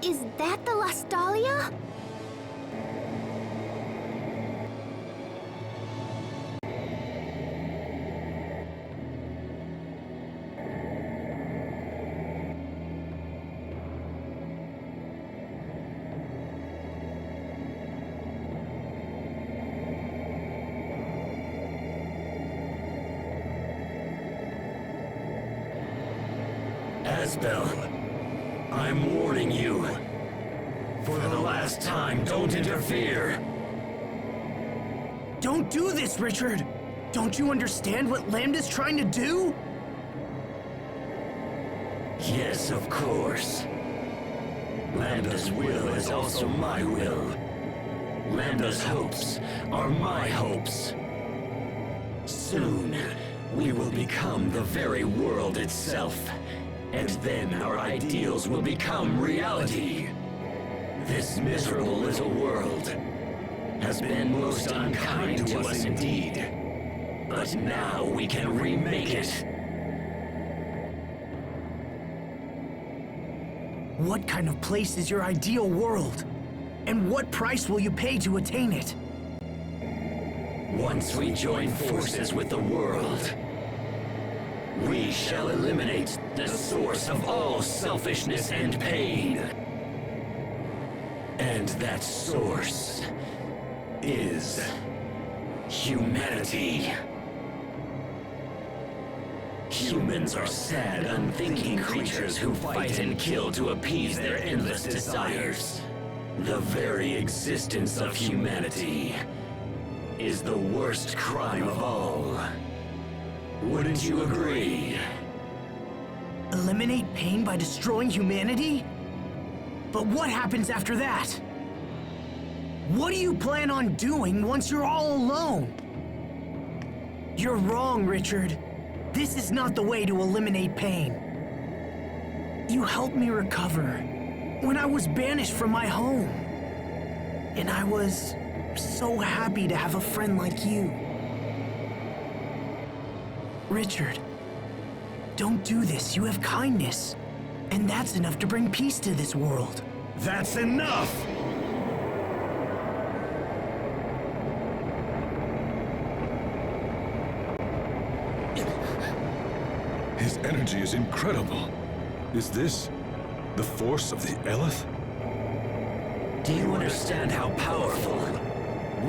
Is that the Lastalia? Asbel, I'm warning you. For the last time, don't interfere. Don't do this, Richard! Don't you understand what Lambda's trying to do? Yes, of course. Lambda's will is also my will. Lambda's hopes are my hopes. Soon, we will become the very world itself. And then our ideals will become reality. This miserable little world has been most unkind to us indeed. But now we can remake it. What kind of place is your ideal world? And what price will you pay to attain it? Once we join forces with the world, we shall eliminate the source of all selfishness and pain. And that source is humanity. Humans are sad, unthinking creatures who fight and kill to appease their endless desires. The very existence of humanity is the worst crime of all. Wouldn't you agree? Eliminate pain by destroying humanity? But what happens after that? What do you plan on doing once you're all alone? You're wrong, Richard. This is not the way to eliminate pain. You helped me recover when I was banished from my home. And I was so happy to have a friend like you. Richard, don't do this. You have kindness. And that's enough to bring peace to this world. That's enough! His energy is incredible. Is this the force of the Eleth? Do you understand how powerful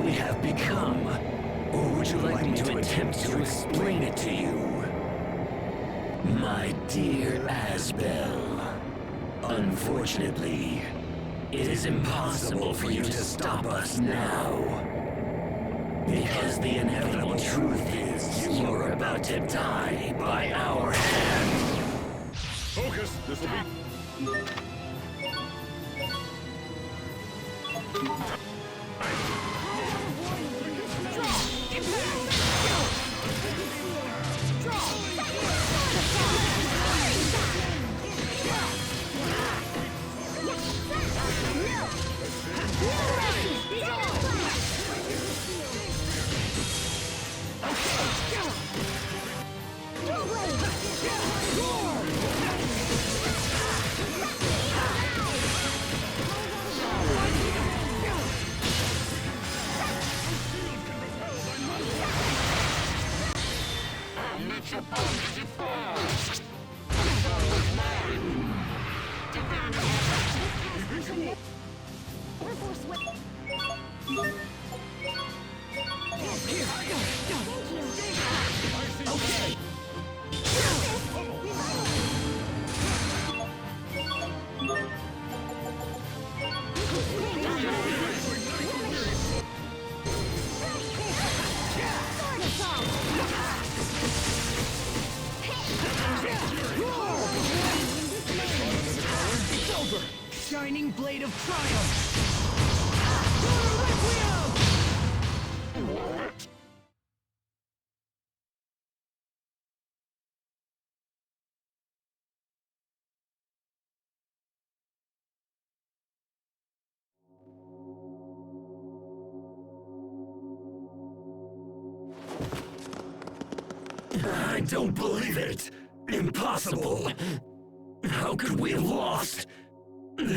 we have become? Or would you like me to attempt to explain it to you? My dear Asbel, unfortunately, it is impossible for you to stop us now. Because the inevitable truth is you're about to die by our hand. Focus! This will be... Shining blade of triumph! I don't believe it! Impossible! How could we have lost?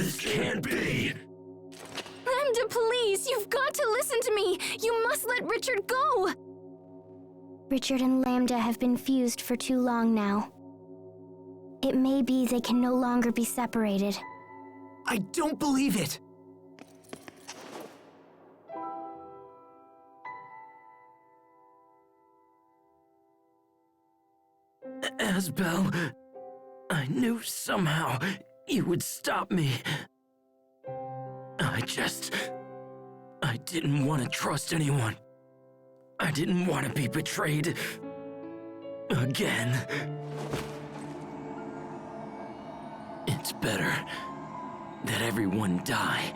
This can't be! Lambda, please! You've got to listen to me! You must let Richard go! Richard and Lambda have been fused for too long now. It may be they can no longer be separated. I don't believe it! Asbel, I knew somehow you would stop me. I didn't want to trust anyone. I didn't want to be betrayed again. It's better that everyone die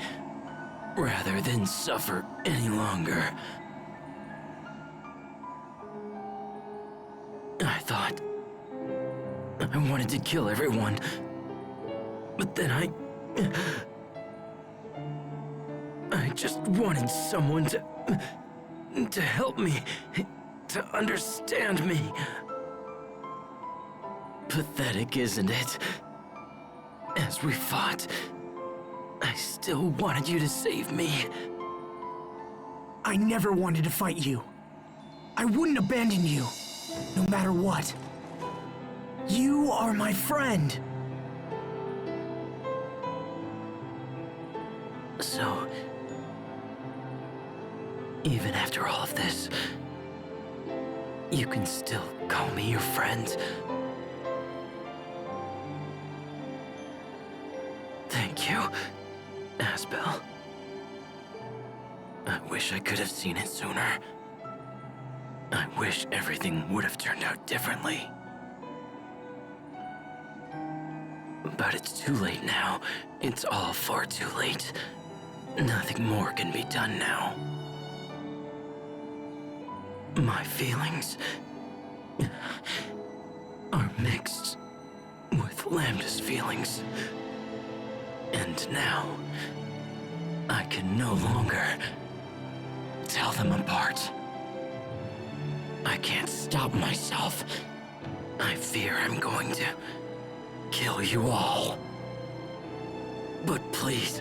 rather than suffer any longer. I thought I wanted to kill everyone, but then I just wanted someone to help me, to understand me. Pathetic, isn't it? As we fought, I still wanted you to save me. I never wanted to fight you. I wouldn't abandon you, no matter what. You are my friend. So, even after all of this, you can still call me your friend. Thank you, Asbel. I wish I could have seen it sooner. I wish everything would have turned out differently. But it's too late now. It's all far too late. Nothing more can be done now. My feelings are mixed with Lambda's feelings. And now, I can no longer tell them apart. I can't stop myself. I fear I'm going to kill you all. But please,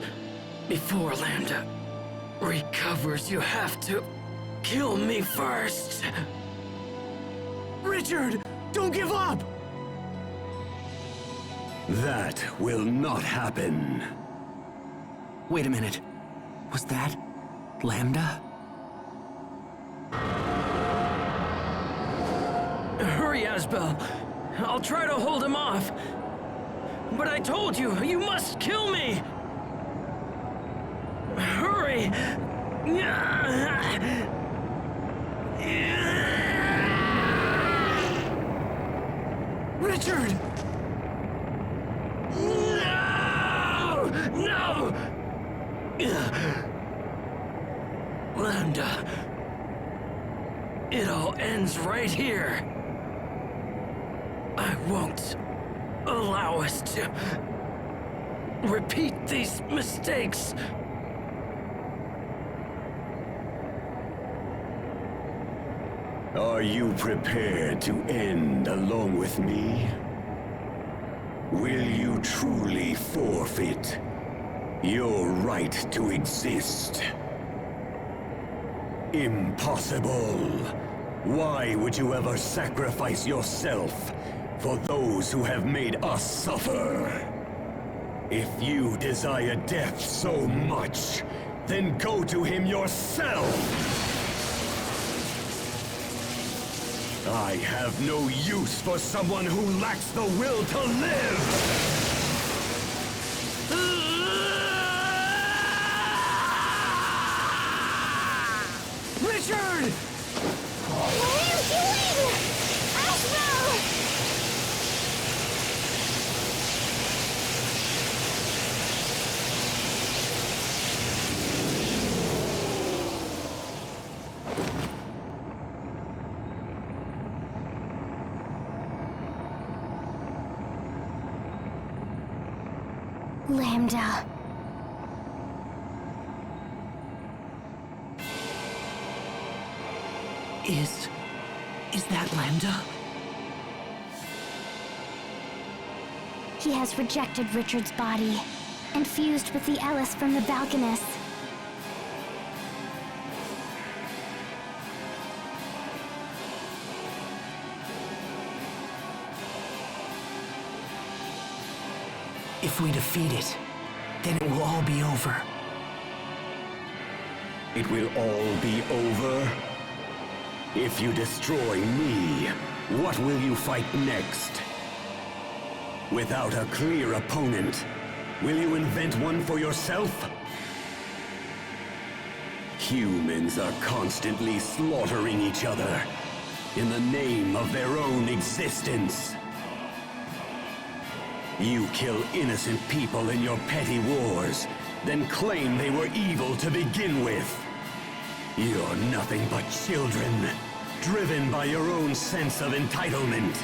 before Lambda recovers, you have to kill me first. Richard, don't give up! That will not happen. Wait a minute. Was that Lambda? Hurry, Asbel. I'll try to hold him off. But I told you, you must kill me! Hurry! Richard! No! No! Lambda. It all ends right here. I won't allow us to repeat these mistakes. Are you prepared to end along with me? Will you truly forfeit your right to exist? Impossible! Why would you ever sacrifice yourself for those who have made us suffer? If you desire death so much, then go to him yourself! I have no use for someone who lacks the will to live! Richard! What are you doing? Asbel! Lambda. Is that Lambda? He has rejected Richard's body and fused with the Ellis from the Balconus. If we defeat it, then it will all be over. It will all be over? If you destroy me, what will you fight next? Without a clear opponent, will you invent one for yourself? Humans are constantly slaughtering each other in the name of their own existence. You kill innocent people in your petty wars, then claim they were evil to begin with. You're nothing but children, driven by your own sense of entitlement.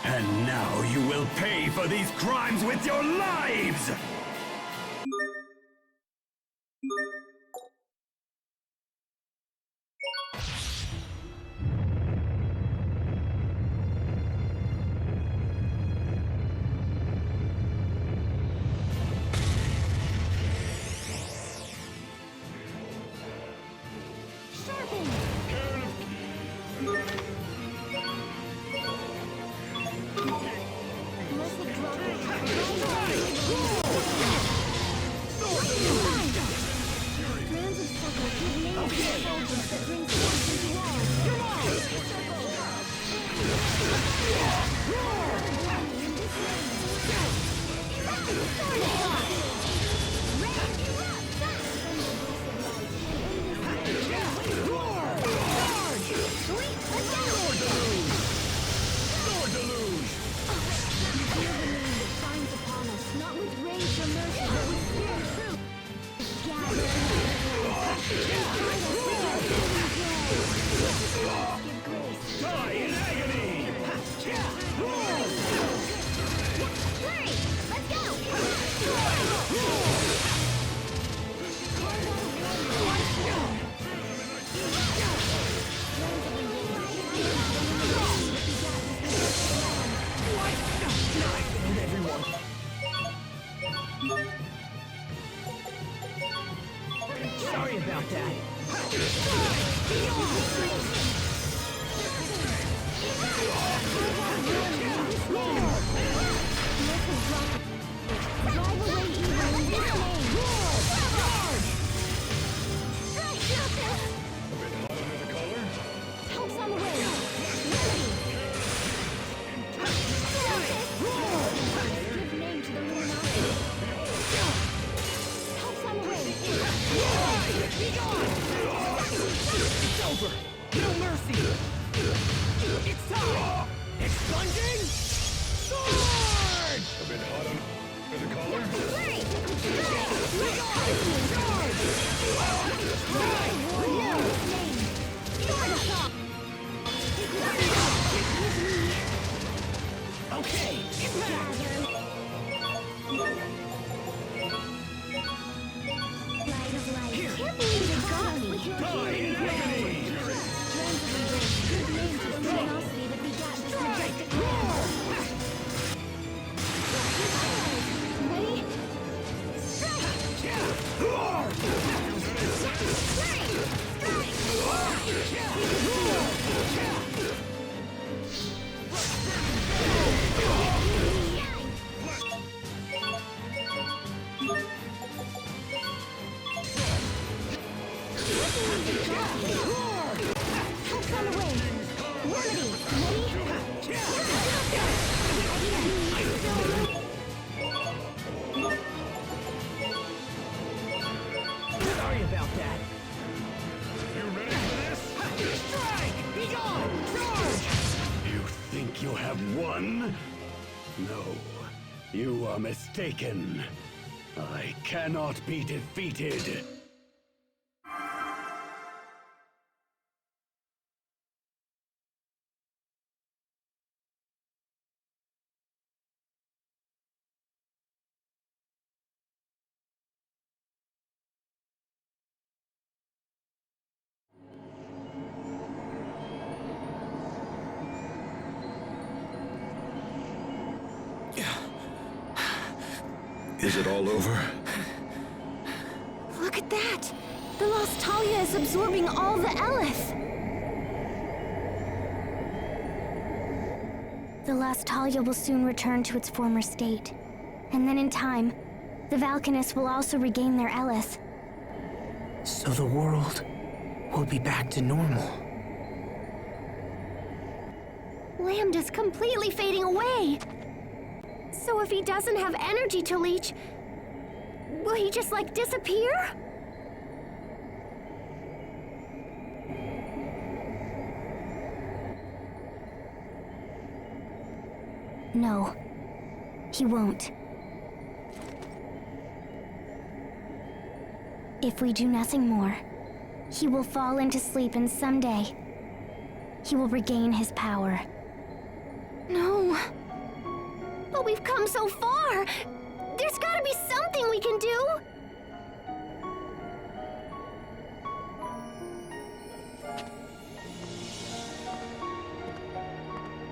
And now you will pay for these crimes with your lives! Sorry about that. It's over! No mercy! It's time! Expunging! Sword! A bit hot under the collar? Okay, impact! Here! Can't believe you got me! Die in agony! Strike! Roar! Ready? Roar! Sorry about that. You ready for this? Strike! Be gone! Charge! You think you have won? No, you are mistaken. I cannot be defeated. Is it all over? Look at that! The Lost Talia is absorbing all the Eleth! The Lost Talia will soon return to its former state. And then in time, the Valkanists will also regain their Eleth. So the world will be back to normal. Lambda's completely fading away! So if he doesn't have energy to leech, will he just, like, disappear? No, he won't. If we do nothing more, he will fall into sleep and someday, he will regain his power. No. But we've come so far! There's gotta be something we can do!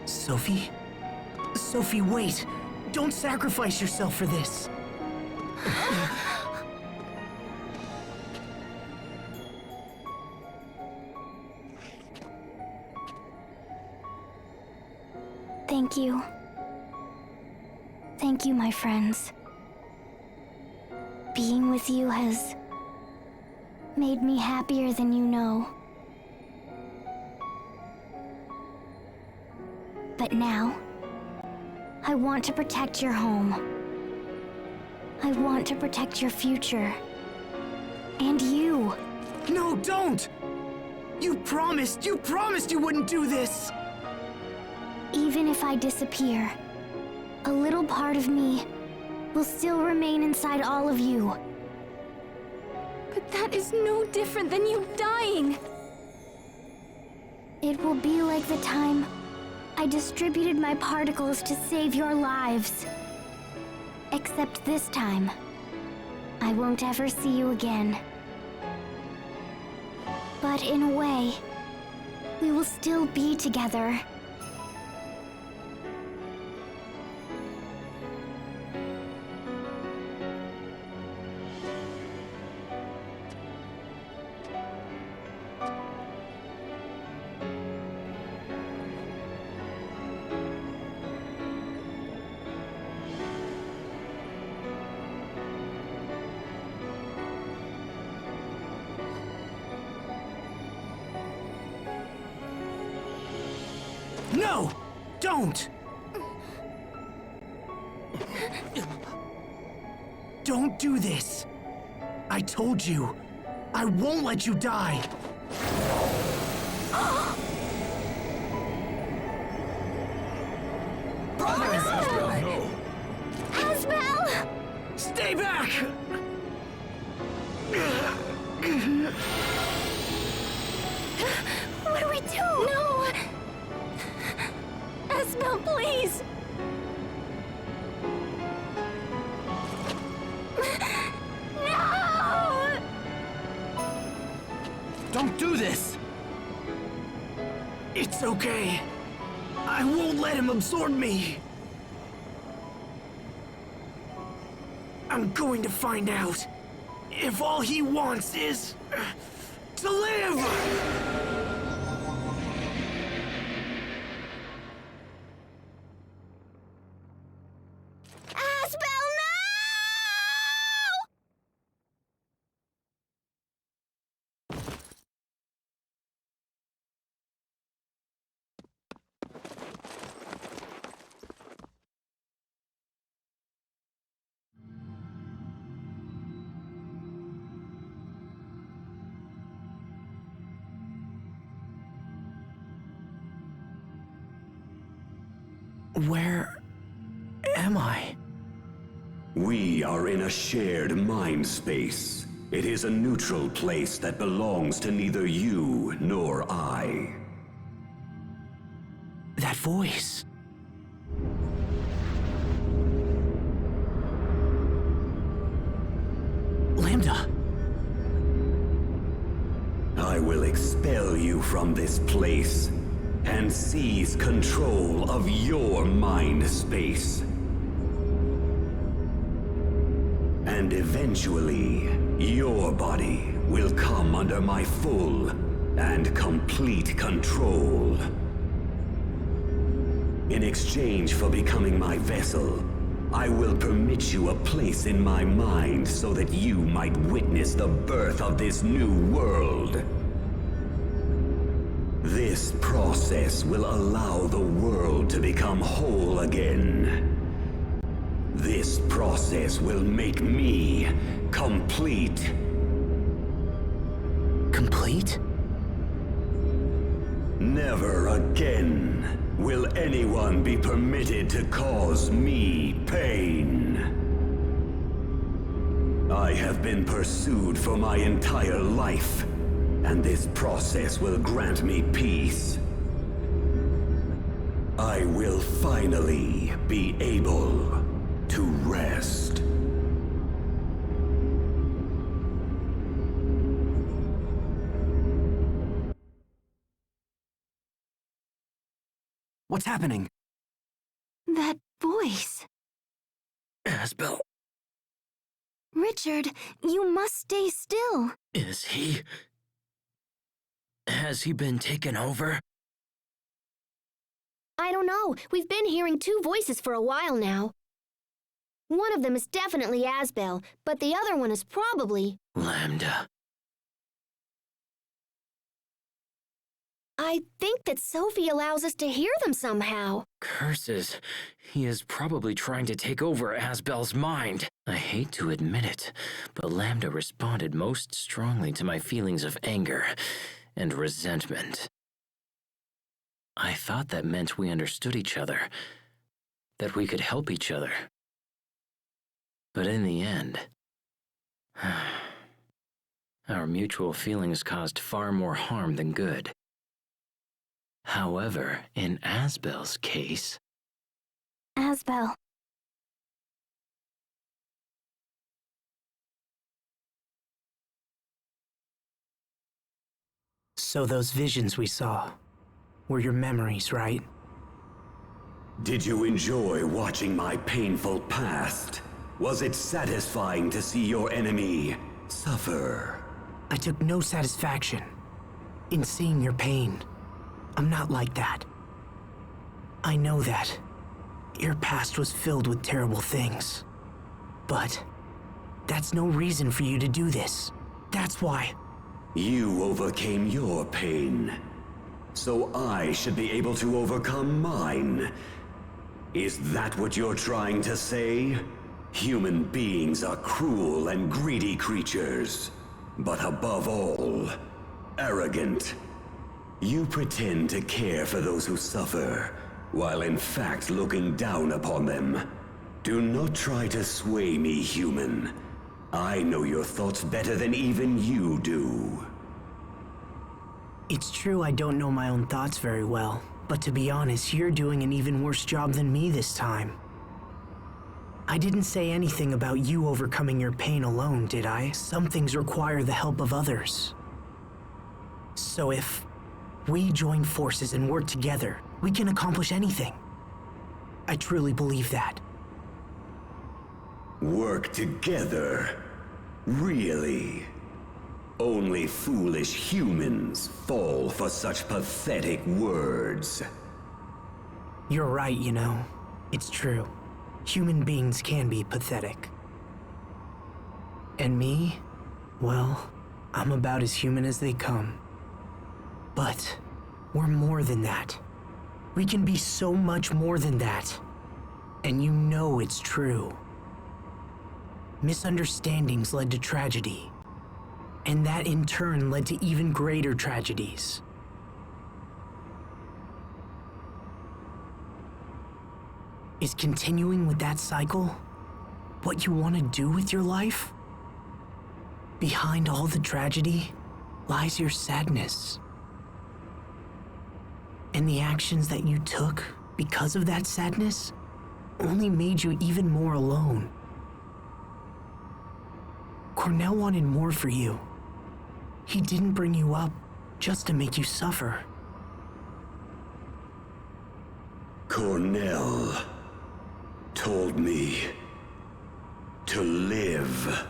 Sophie? Sophie, wait! Don't sacrifice yourself for this! Thank you. Thank you, my friends. Being with you has made me happier than you know. But now, I want to protect your home. I want to protect your future. And you. No, don't! You promised you wouldn't do this! Even if I disappear, a little part of me will still remain inside all of you. But that is no different than you dying. It will be like the time I distributed my particles to save your lives. Except this time, I won't ever see you again. But in a way, we will still be together. No! Don't! Don't do this! I told you, I won't let you die! No! Asbel! Stay back! What do we do? No! Asbel, please! No! Don't do this! It's okay. I won't let him absorb me. I'm going to find out if all he wants is to live! Asbel, no! Where am I? We are in a shared mind space. It is a neutral place that belongs to neither you nor I. That voice. Lambda. I will expel you from this place and seize control of your mind space. And eventually, your body will come under my full and complete control. In exchange for becoming my vessel, I will permit you a place in my mind so that you might witness the birth of this new world. This process will allow the world to become whole again. This process will make me complete. Complete? Never again will anyone be permitted to cause me pain. I have been pursued for my entire life, and this process will grant me peace. I will finally be able to rest. What's happening? That voice. Asbel, Richard, you must stay still. is he... Has he been taken over? I don't know. We've been hearing two voices for a while now. One of them is definitely Asbel, but the other one is probably... Lambda. I think that Sophie allows us to hear them somehow. Curses. He is probably trying to take over Asbel's mind. I hate to admit it, but Lambda responded most strongly to my feelings of anger and resentment. I thought that meant we understood each other, that we could help each other. But in the end, our mutual feelings caused far more harm than good. However, in Asbel's case... Asbel. So those visions we saw were your memories, right? Did you enjoy watching my painful past? Was it satisfying to see your enemy suffer? I took no satisfaction in seeing your pain. I'm not like that. I know that your past was filled with terrible things. But that's no reason for you to do this. That's why. You overcame your pain, so I should be able to overcome mine. Is that what you're trying to say? Human beings are cruel and greedy creatures, but above all, arrogant. You pretend to care for those who suffer, while in fact looking down upon them. Do not try to sway me, human. I know your thoughts better than even you do. It's true I don't know my own thoughts very well, but to be honest, you're doing an even worse job than me this time. I didn't say anything about you overcoming your pain alone, did I? Some things require the help of others. So if we join forces and work together, we can accomplish anything. I truly believe that. Work together? Really? Only foolish humans fall for such pathetic words. You're right, you know. It's true. Human beings can be pathetic. And me? Well, I'm about as human as they come. But we're more than that. We can be so much more than that. And you know it's true. Misunderstandings led to tragedy. And that in turn led to even greater tragedies. Is continuing with that cycle what you want to do with your life? Behind all the tragedy lies your sadness. And the actions that you took because of that sadness only made you even more alone. Cornell wanted more for you. He didn't bring you up just to make you suffer. Cornell told me to live.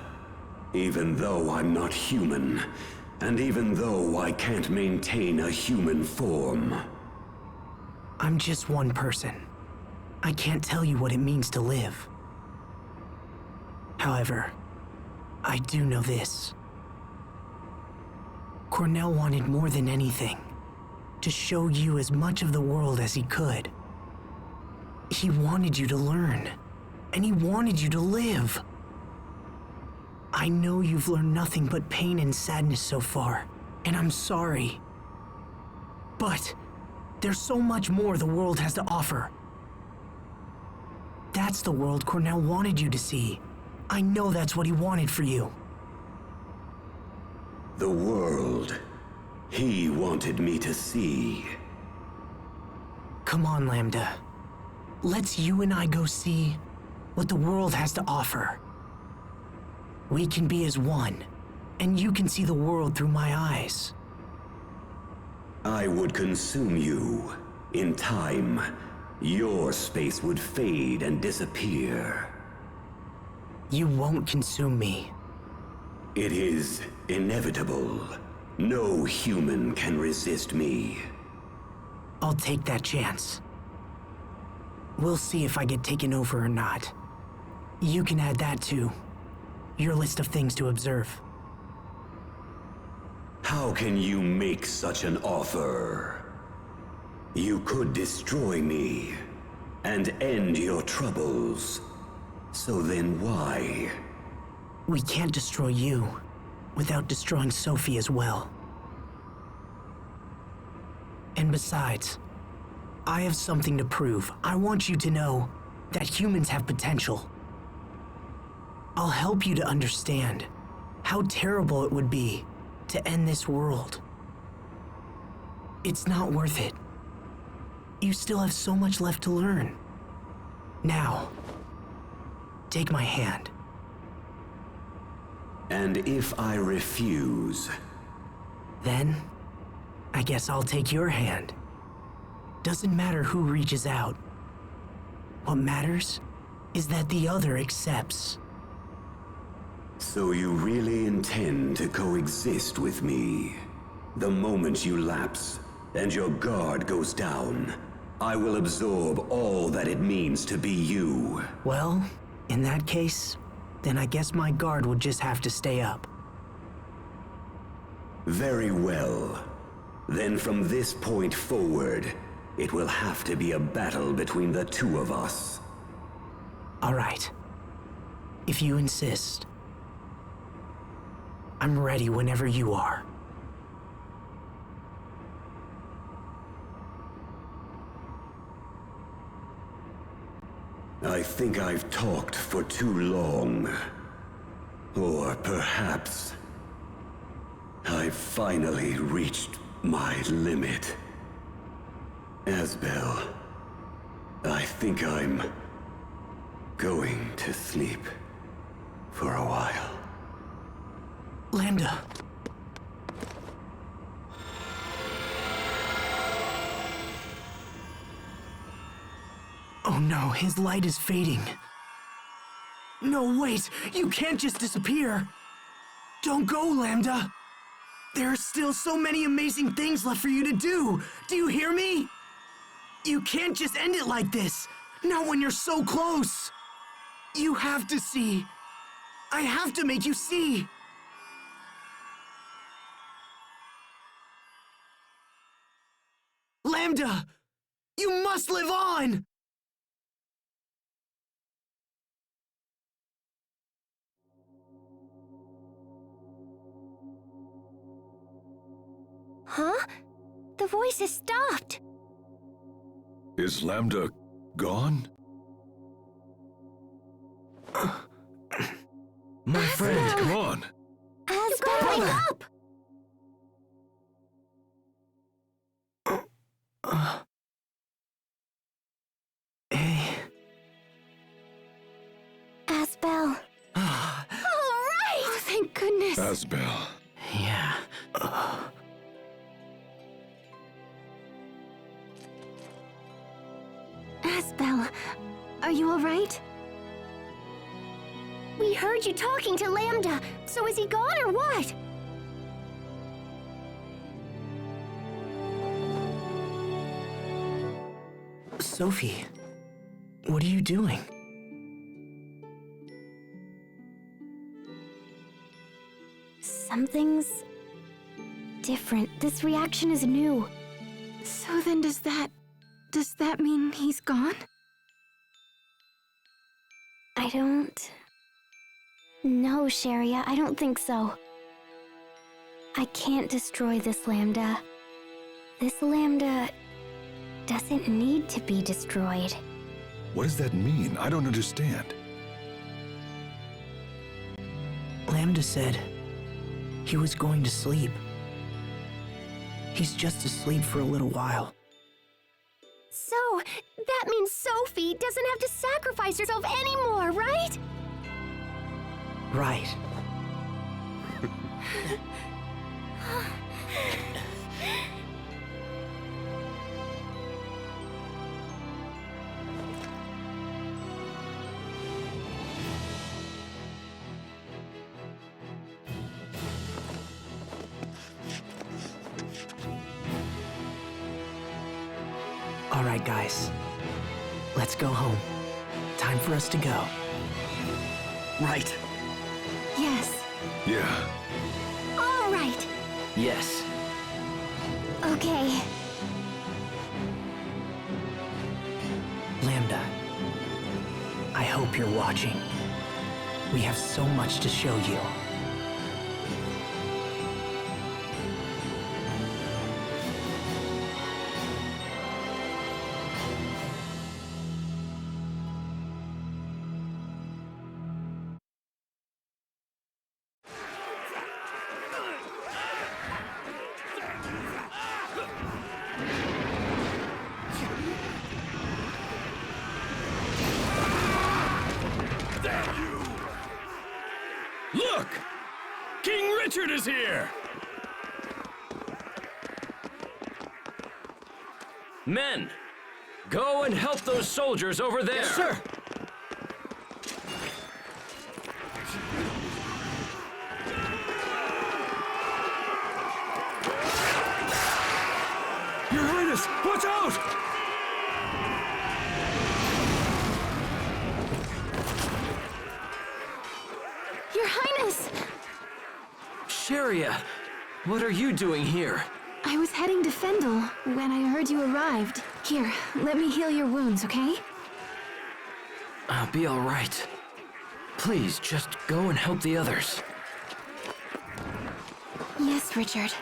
Even though I'm not human, and even though I can't maintain a human form. I'm just one person. I can't tell you what it means to live. However, I do know this. Cornell wanted more than anything to show you as much of the world as he could. He wanted you to learn, and he wanted you to live. I know you've learned nothing but pain and sadness so far, and I'm sorry. But there's so much more the world has to offer. That's the world Cornell wanted you to see. I know that's what he wanted for you. The world he wanted me to see. Come on, Lambda. Let's you and I go see what the world has to offer. We can be as one, and you can see the world through my eyes. I would consume you. In time, your space would fade and disappear. You won't consume me. It is inevitable. No human can resist me. I'll take that chance. We'll see if I get taken over or not. You can add that to your list of things to observe. How can you make such an offer? You could destroy me and end your troubles. So then why? We can't destroy you without destroying Sophie as well. And besides, I have something to prove. I want you to know that humans have potential. I'll help you to understand how terrible it would be to end this world. It's not worth it. You still have so much left to learn. Now, take my hand. And if I refuse? Then, I guess I'll take your hand. Doesn't matter who reaches out. What matters is that the other accepts. So you really intend to coexist with me? The moment you lapse and your guard goes down, I will absorb all that it means to be you. Well, in that case, then I guess my guard would just have to stay up. Very well. Then from this point forward, it will have to be a battle between the two of us. All right. If you insist. I'm ready whenever you are. I think I've talked for too long. Or perhaps I've finally reached my limit. Asbel, I think I'm going to sleep for a while. Lambda. Oh no, his light is fading. No, wait! You can't just disappear! Don't go, Lambda! There are still so many amazing things left for you to do! Do you hear me? You can't just end it like this! Not when you're so close! You have to see! I have to make you see! Lambda! You must live on! Huh? The voice has stopped. Is Lambda gone? My friend, come on! You gotta wake up! Hey. Asbel. All right! Oh, thank goodness. Asbel. Yeah. Asbel, are you all right? We heard you talking to Lambda, so is he gone or what? Sophie, what are you doing? Something's different. This reaction is new. So then does that mean he's gone? I don't... No, Sharia, I don't think so. I can't destroy this Lambda. This Lambda doesn't need to be destroyed. What does that mean? I don't understand. Lambda said he was going to sleep. He's just asleep for a little while. So, that means Sophie doesn't have to sacrifice herself anymore, right? Right. All right, guys. Let's go home. Time for us to go. Right. Yes. Yeah. All right. Yes. Okay. Lambda, I hope you're watching. We have so much to show you. Look! King Richard is here! Men, go and help those soldiers over there. Yes, sir. Your Highness, watch out! Your Highness! Sharia, what are you doing here? I was heading to Fendel when I heard you arrived. Here, let me heal your wounds, okay? I'll be all right. Please, just go and help the others. Yes, Richard.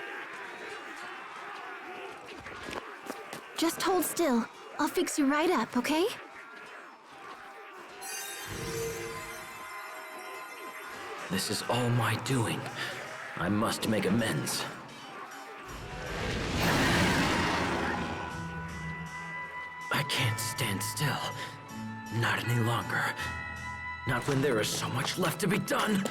Just hold still. I'll fix you right up, okay? This is all my doing. I must make amends. I can't stand still. Not any longer. Not when there is so much left to be done.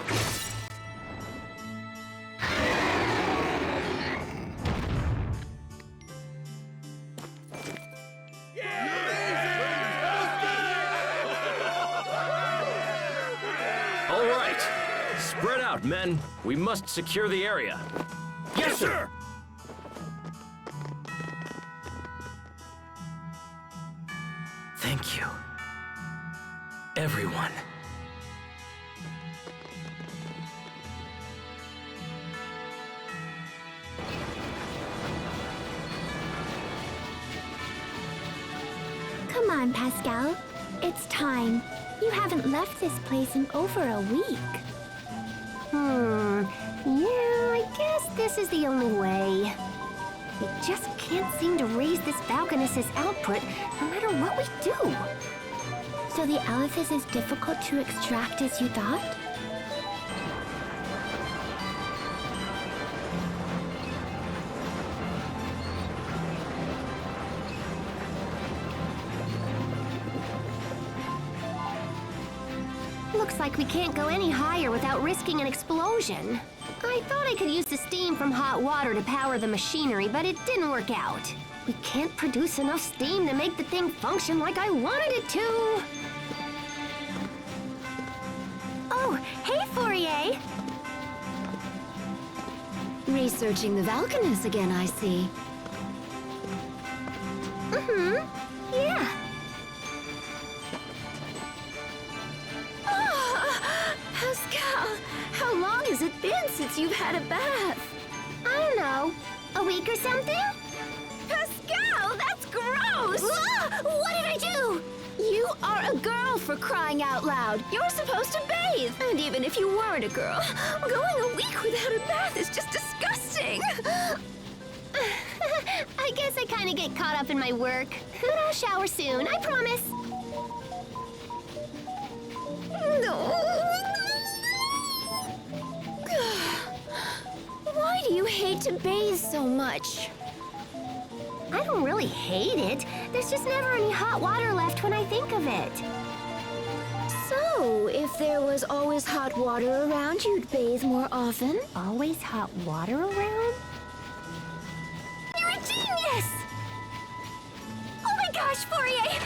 All right. Spread out, men. We must secure the area. Yes, sir! Thank you. Everyone. Come on, Pascal. It's time. You haven't left this place in over a week. Yeah, I guess this is the only way. We just can't seem to raise this Balkanus's output no matter what we do. So the Aleph is as difficult to extract as you thought? Looks like we can't go any higher without risking an explosion. I thought I could use the steam from hot water to power the machinery, but it didn't work out. We can't produce enough steam to make the thing function like I wanted it to. Oh, Fourier. Researching the Valkanus again, I see. Yeah. Oh, Pascal, how long has it been since you've had a bath? I don't know. A week or something? Pascal, that's gross! What did I do? You are a girl, for crying out loud. You're supposed to bathe. And even if you weren't a girl, going a week without a bath is just disgusting. I guess I kind of get caught up in my work. But I'll shower soon, I promise. Why do you hate to bathe so much? I don't really hate it. There's just never any hot water left when I think of it. So, if there was always hot water around, you'd bathe more often? Always hot water around? You're a genius! Oh my gosh, Fourier!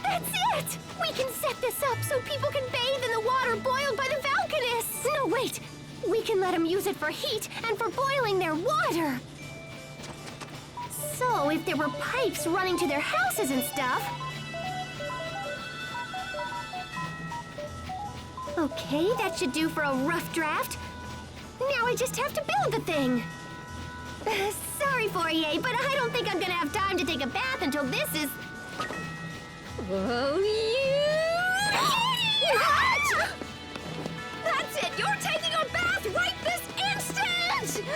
That's it! We can set this up so people can bathe in the water boiled by the Valkanus! No, wait! We can let them use it for heat and for boiling their water! So, if there were pipes running to their houses and stuff... Okay, that should do for a rough draft. Now I just have to build the thing. Sorry, Fourier, but I don't think I'm gonna have time to take a bath until this is... Oh, you... What? That's it! You're taking a bath right this instant!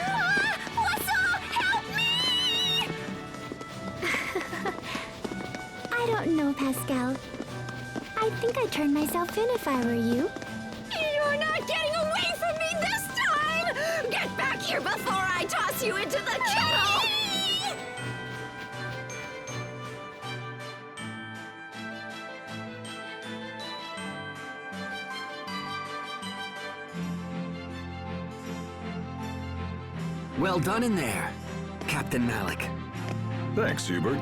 What's up? Help me! I don't know, Pascal. I think I'd turn myself in if I were you. You're not getting away from me this time! Get back here before I toss you into the kettle! Well done in there, Captain Malik. Thanks, Hubert.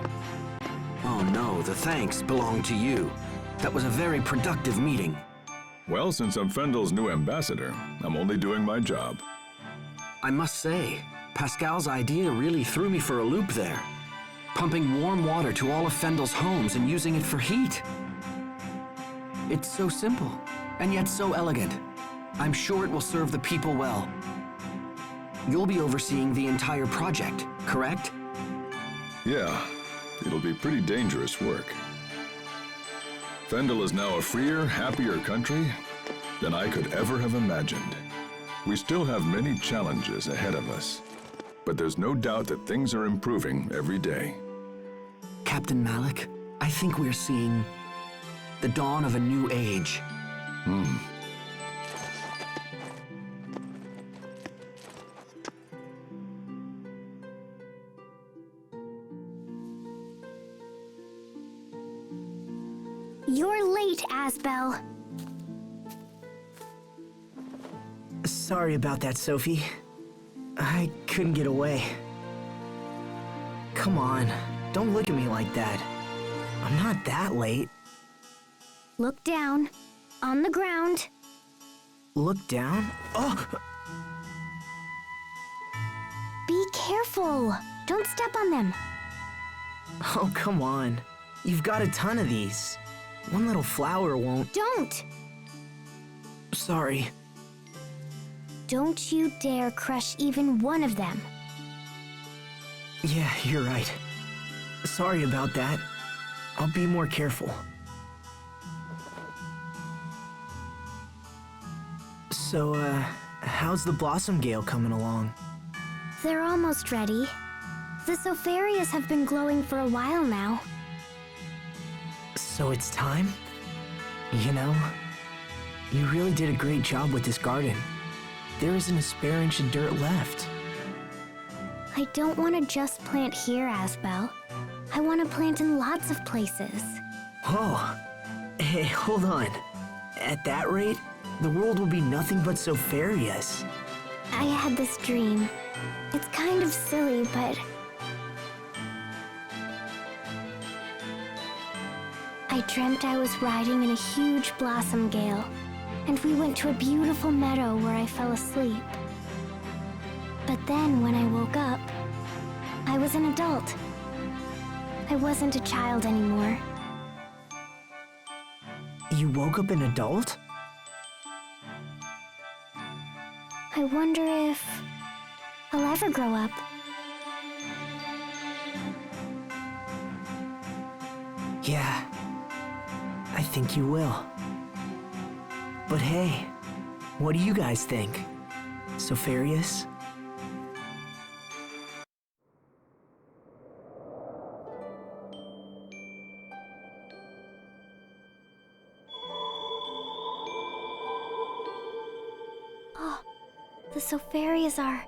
Oh no, the thanks belong to you. That was a very productive meeting. Well, since I'm Fendel's new ambassador, I'm only doing my job. I must say, Pascal's idea really threw me for a loop there. Pumping warm water to all of Fendel's homes and using it for heat. It's so simple, and yet so elegant. I'm sure it will serve the people well. You'll be overseeing the entire project, correct? Yeah, it'll be pretty dangerous work. Fendel is now a freer, happier country than I could ever have imagined. We still have many challenges ahead of us, but there's no doubt that things are improving every day. Captain Malik, I think we're seeing the dawn of a new age. You're late, Asbel. Sorry about that, Sophie. I couldn't get away. Come on, don't look at me like that. I'm not that late. Look down. On the ground. Look down? Oh! Be careful. Don't step on them. Oh, come on. You've got a ton of these. One little flower won't... Don't! Sorry. Don't you dare crush even one of them. Yeah, you're right. Sorry about that. I'll be more careful. So, how's the Blossom Gale coming along? They're almost ready. The Sopharias have been glowing for a while now. So it's time? You know, you really did a great job with this garden. There isn't a spare inch of dirt left. I don't want to just plant here, Asbel. I want to plant in lots of places. Oh, hey, hold on. At that rate, the world will be nothing but Sopharias. I had this dream. It's kind of silly, but... I dreamt I was riding in a huge blossom gale. and we went to a beautiful meadow where I fell asleep. But then, when I woke up, I was an adult. I wasn't a child anymore. You woke up an adult? I wonder if I'll ever grow up. Yeah, I think you will. But hey, what do you guys think? Sopharius? Oh, the Sopharias are...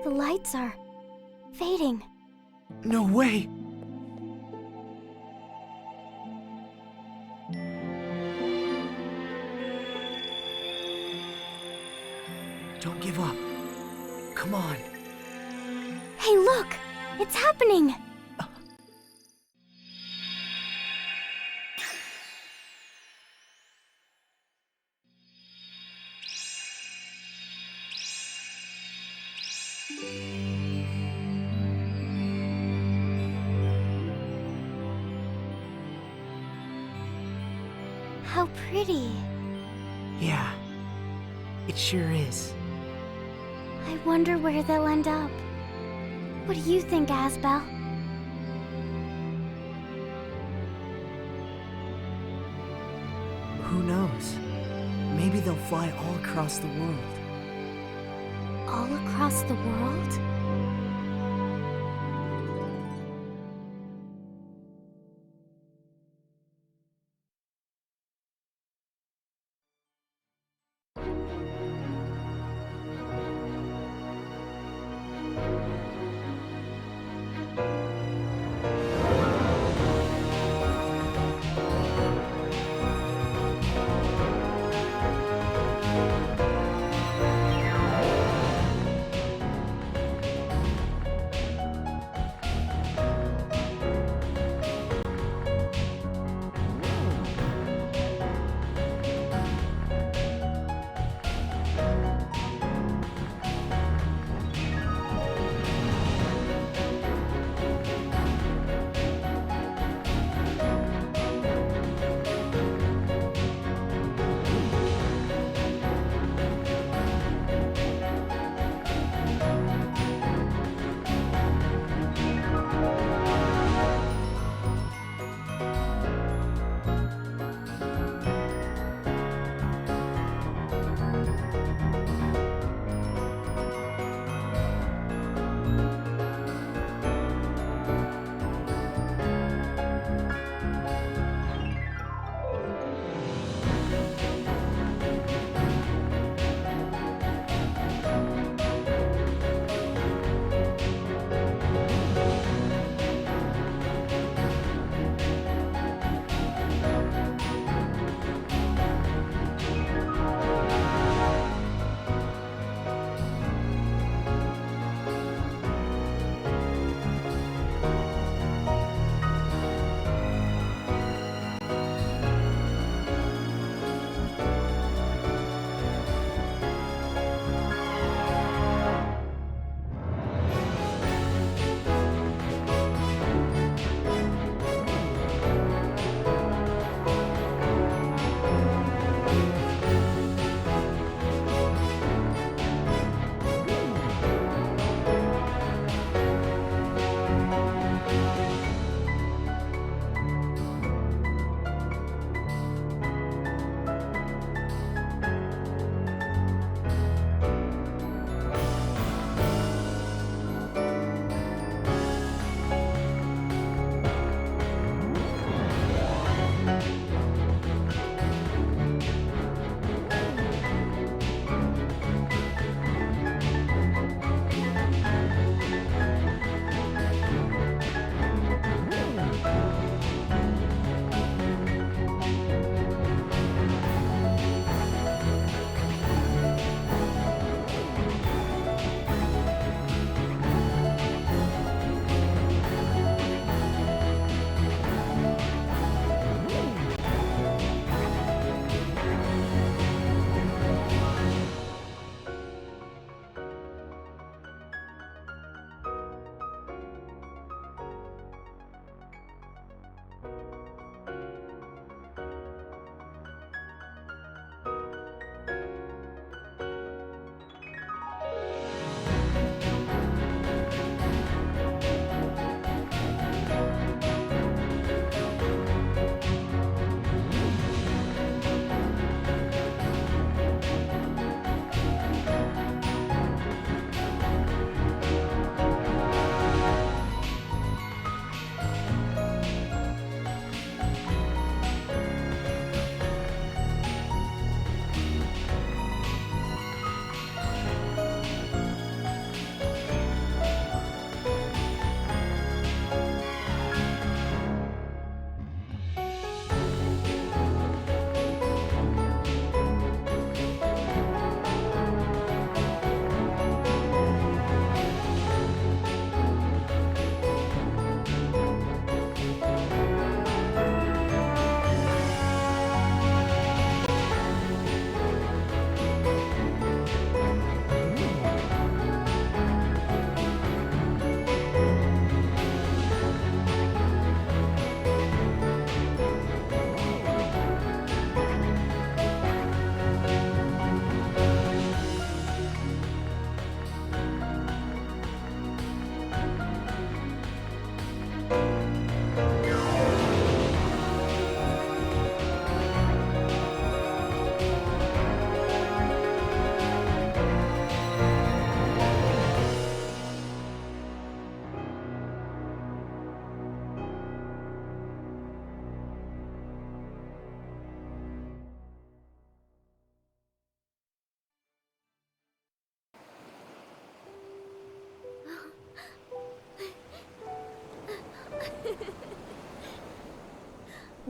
The lights are fading. No way! Don't give up. Come on. Hey, look! It's happening! How pretty. Yeah, it sure is. I wonder where they'll end up. What do you think, Asbel? Who knows? Maybe they'll fly all across the world. All across the world?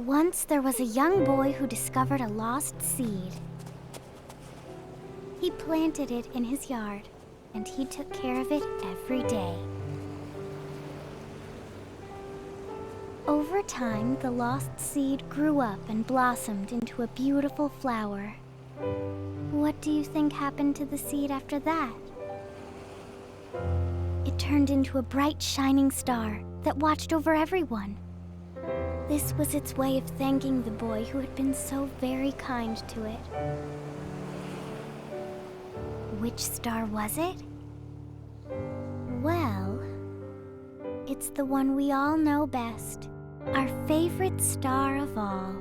Once there was a young boy who discovered a lost seed. He planted it in his yard, and he took care of it every day. Over time, the lost seed grew up and blossomed into a beautiful flower. What do you think happened to the seed after that? It turned into a bright, shining star that watched over everyone. This was its way of thanking the boy who had been so very kind to it. Which star was it? Well, it's the one we all know best, our favorite star of all.